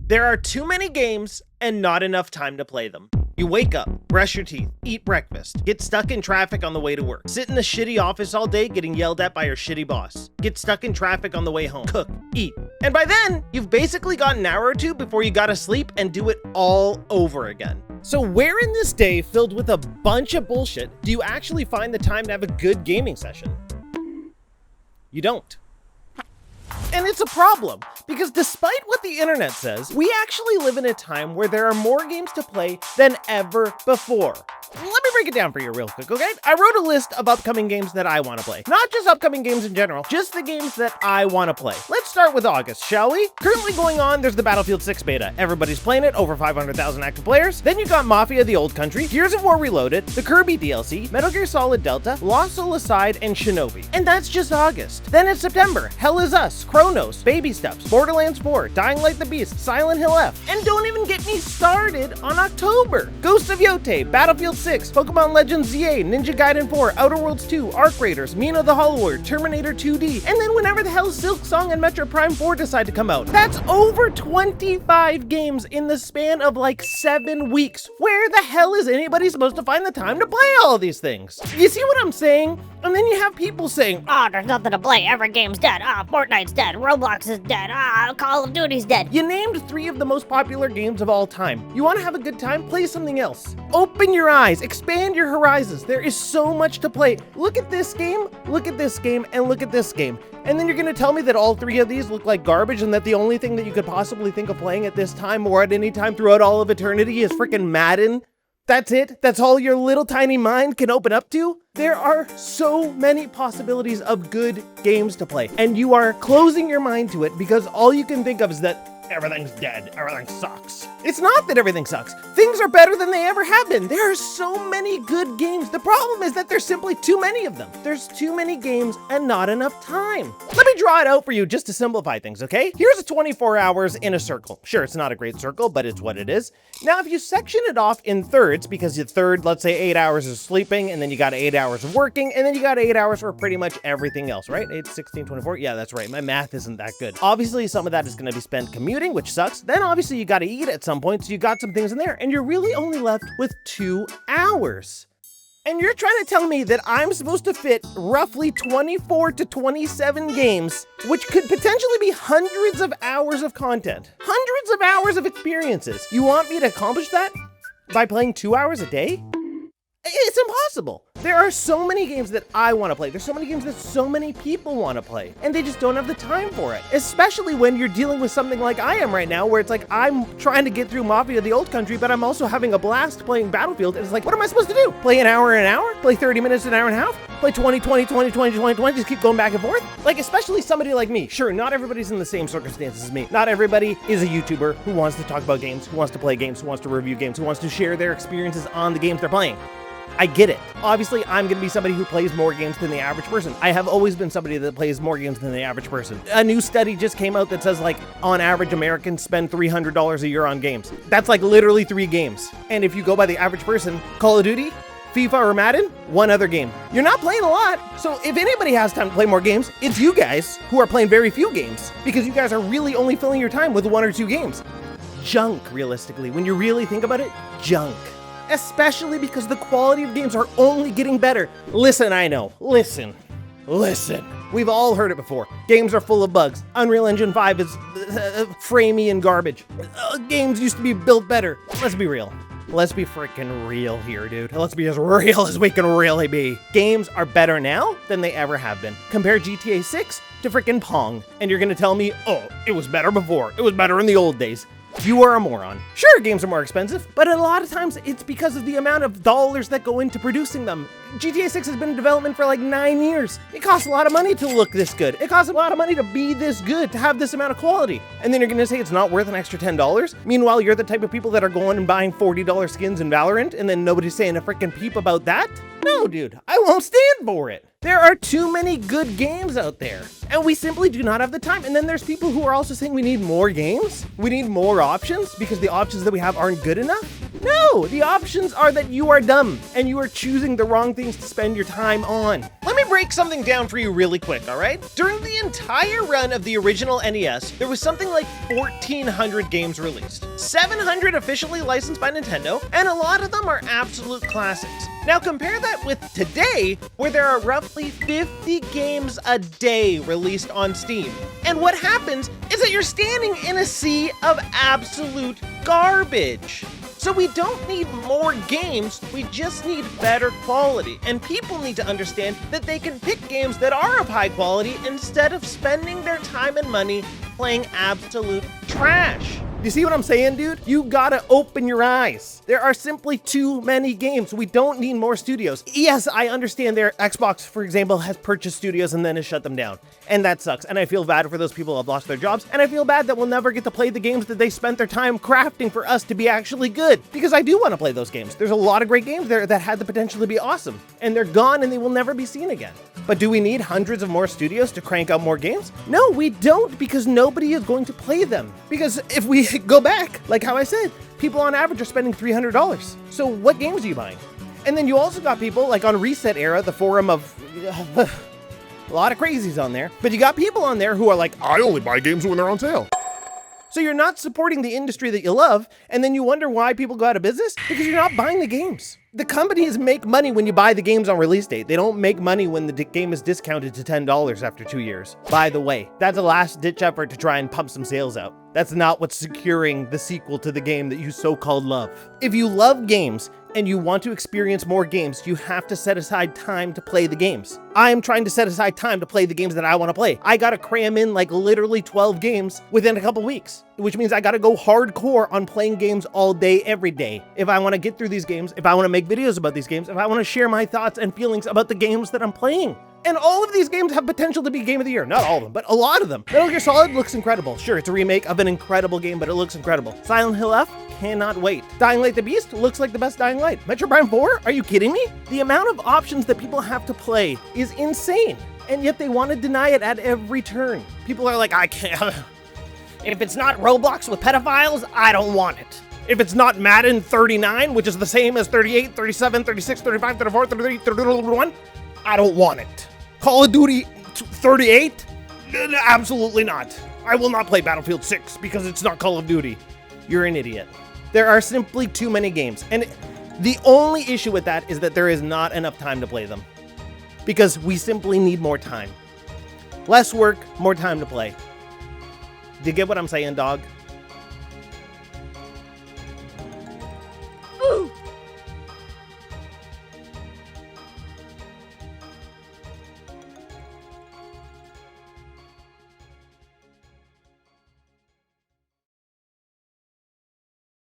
There are too many games and not enough time to play them. You wake up, brush your teeth, eat breakfast, get stuck in traffic on the way to work, sit in a shitty office all day getting yelled at by your shitty boss, get stuck in traffic on the way home, cook, eat. And by then, you've basically got an hour or two before you gotta sleep and do it all over again. So where in this day filled with a bunch of bullshit do you actually find the time to have a good gaming session? You don't. And it's a problem, because despite what the internet says, we actually live in a time where there are more games to play than ever before. Let me break it down for you real quick, okay? I wrote a list of upcoming games that I want to play. Not just upcoming games in general, just the games that I want to play. Let's start with August, shall we? Currently going on, there's the Battlefield 6 beta. Everybody's playing it, over 500,000 active players. Then you got Mafia: The Old Country, Gears of War Reloaded, the Kirby DLC, Metal Gear Solid Delta, Lost Soul Aside, and Shinobi. And that's just August. Then it's September, Hell Is Us, Chronos, Baby Steps, Borderlands 4, Dying Light the Beast, Silent Hill F. And don't even get me started on October. Ghost of Yotei, Battlefield 6, Pokemon Legends ZA, Ninja Gaiden 4, Outer Worlds 2, Arc Raiders, Mina the Hollow Warrior, Terminator 2D, and then whenever the hell Silk Song and Metro Prime 4 decide to come out. That's over 25 games in the span of like 7 weeks. Where the hell is anybody supposed to find the time to play all of these things? You see what I'm saying? And then you have people saying, Oh, there's nothing to play. Every game's dead. Fortnite's dead. Roblox is dead. Call of Duty's dead. You named 3 of the most popular games of all time. You want to have a good time? Play something else. Open your eyes, expand your horizons. There is so much to play. Look at this game, look at this game, and look at this game. And then you're gonna tell me that all 3 of these look like garbage and that the only thing that you could possibly think of playing at this time or at any time throughout all of eternity is freaking Madden? That's it? That's all your little tiny mind can open up to? There are so many possibilities of good games to play, and you are closing your mind to it because all you can think of is that everything's dead, everything sucks. It's not that everything sucks. Things are better than they ever have been. There are so many good games. The problem is that there's simply too many of them. There's too many games and not enough time. Let me draw it out for you just to simplify things, okay? Here's a 24 hours in a circle. Sure, it's not a great circle, but it's what it is. Now, if you section it off in thirds, because your third, let's say 8 hours is sleeping, and then you got 8 hours of working, and then you got 8 hours for pretty much everything else, right? 8, 16, 24. Yeah, that's right. My math isn't that good. Obviously, some of that is going to be spent commuting, which sucks. Then obviously you got to eat at some point, so you got some things in there, and you're really only left with 2 hours. And you're trying to tell me that I'm supposed to fit roughly 24 to 27 games, which could potentially be hundreds of hours of content, hundreds of hours of experiences. You want me to accomplish that by playing 2 hours a day? It's impossible. There are so many games that I want to play. There's so many games that so many people want to play, and they just don't have the time for it. Especially when you're dealing with something like I am right now, where it's like I'm trying to get through Mafia: The Old Country, but I'm also having a blast playing Battlefield. And it's like, what am I supposed to do? Play an hour, play 30 minutes, an hour and a half? Play 20, 20, 20, 20, 20, 20, just keep going back and forth? Like, especially somebody like me. Sure, not everybody's in the same circumstances as me. Not everybody is a YouTuber who wants to talk about games, who wants to play games, who wants to review games, who wants to share their experiences on the games they're playing. I get it. Obviously, I'm going to be somebody who plays more games than the average person. I have always been somebody that plays more games than the average person. A new study just came out that says, like, on average, Americans spend $300 a year on games. That's like literally 3 games. And if you go by the average person, Call of Duty, FIFA, or Madden, 1 other game. You're not playing a lot. So if anybody has time to play more games, it's you guys who are playing very few games, because you guys are really only filling your time with 1 or 2 games. Junk, realistically. When you really think about it, junk. Especially because the quality of games are only getting better. Listen, I know. Listen. We've all heard it before. Games are full of bugs. Unreal Engine 5 is framey and garbage. Games used to be built better. Let's be real. Let's be freaking real here, dude. Let's be as real as we can really be. Games are better now than they ever have been. Compare GTA 6 to freaking Pong, and you're gonna tell me, oh, it was better before. It was better in the old days. You are a moron. Sure, games are more expensive, but a lot of times it's because of the amount of dollars that go into producing them. GTA 6 has been in development for like 9 years. It costs a lot of money to look this good. It costs a lot of money to be this good, to have this amount of quality. And then you're gonna say it's not worth an extra $10? Meanwhile, you're the type of people that are going and buying $40 skins in Valorant, and then nobody's saying a freaking peep about that? No, dude, I won't stand for it. There are too many good games out there, and we simply do not have the time. And then there's people who are also saying we need more games. We need more options because the options that we have aren't good enough. No, the options are that you are dumb and you are choosing the wrong things to spend your time on. Let me break something down for you really quick, all right? During the entire run of the original NES, there was something like 1,400 games released, 700 officially licensed by Nintendo, and a lot of them are absolute classics. Now compare that with today, where there are roughly 50 games a day released on Steam. And what happens is that you're standing in a sea of absolute garbage. So we don't need more games, we just need better quality. And people need to understand that they can pick games that are of high quality instead of spending their time and money playing absolute trash. You see what I'm saying, dude? You gotta open your eyes. There are simply too many games. We don't need more studios. Yes, I understand their Xbox, for example, has purchased studios and then has shut them down. And that sucks. And I feel bad for those people who have lost their jobs. And I feel bad that we'll never get to play the games that they spent their time crafting for us to be actually good. Because I do want to play those games. There's a lot of great games there that had the potential to be awesome. And they're gone and they will never be seen again. But do we need hundreds of more studios to crank out more games? No, we don't, because nobody is going to play them. Because if we go back, like how I said, people on average are spending $300. So what games are you buying? And then you also got people like on Reset Era, the forum of a lot of crazies on there, but you got people on there who are like, I only buy games when they're on sale. So you're not supporting the industry that you love, and then you wonder why people go out of business? Because you're not buying the games. The companies make money when you buy the games on release date. They don't make money when the game is discounted to $10 after 2 years. By the way, that's a last-ditch effort to try and pump some sales out. That's not what's securing the sequel to the game that you so-called love. If you love games and you want to experience more games, you have to set aside time to play the games. I'm trying to set aside time to play the games that I want to play. I gotta cram in like literally 12 games within a couple weeks, which means I gotta go hardcore on playing games all day, every day. If I want to get through these games, if I want to make videos about these games, if I want to share my thoughts and feelings about the games that I'm playing. And all of these games have potential to be Game of the Year. Not all of them, but a lot of them. Metal Gear Solid looks incredible. Sure, it's a remake of an incredible game, but it looks incredible. Silent Hill F, cannot wait. Dying Light the Beast looks like the best Dying Light. Metro Prime 4? Are you kidding me? The amount of options that people have to play is insane. And yet they want to deny it at every turn. People are like, I can't. If it's not Roblox with pedophiles, I don't want it. If it's not Madden 39, which is the same as 38, 37, 36, 35, 34, 33, 31, I don't want it. Call of Duty 38? Absolutely not. I will not play Battlefield 6 because it's not Call of Duty. You're an idiot. There are simply too many games. And the only issue with that is that there is not enough time to play them. Because we simply need more time. Less work, more time to play. Do you get what I'm saying, dog?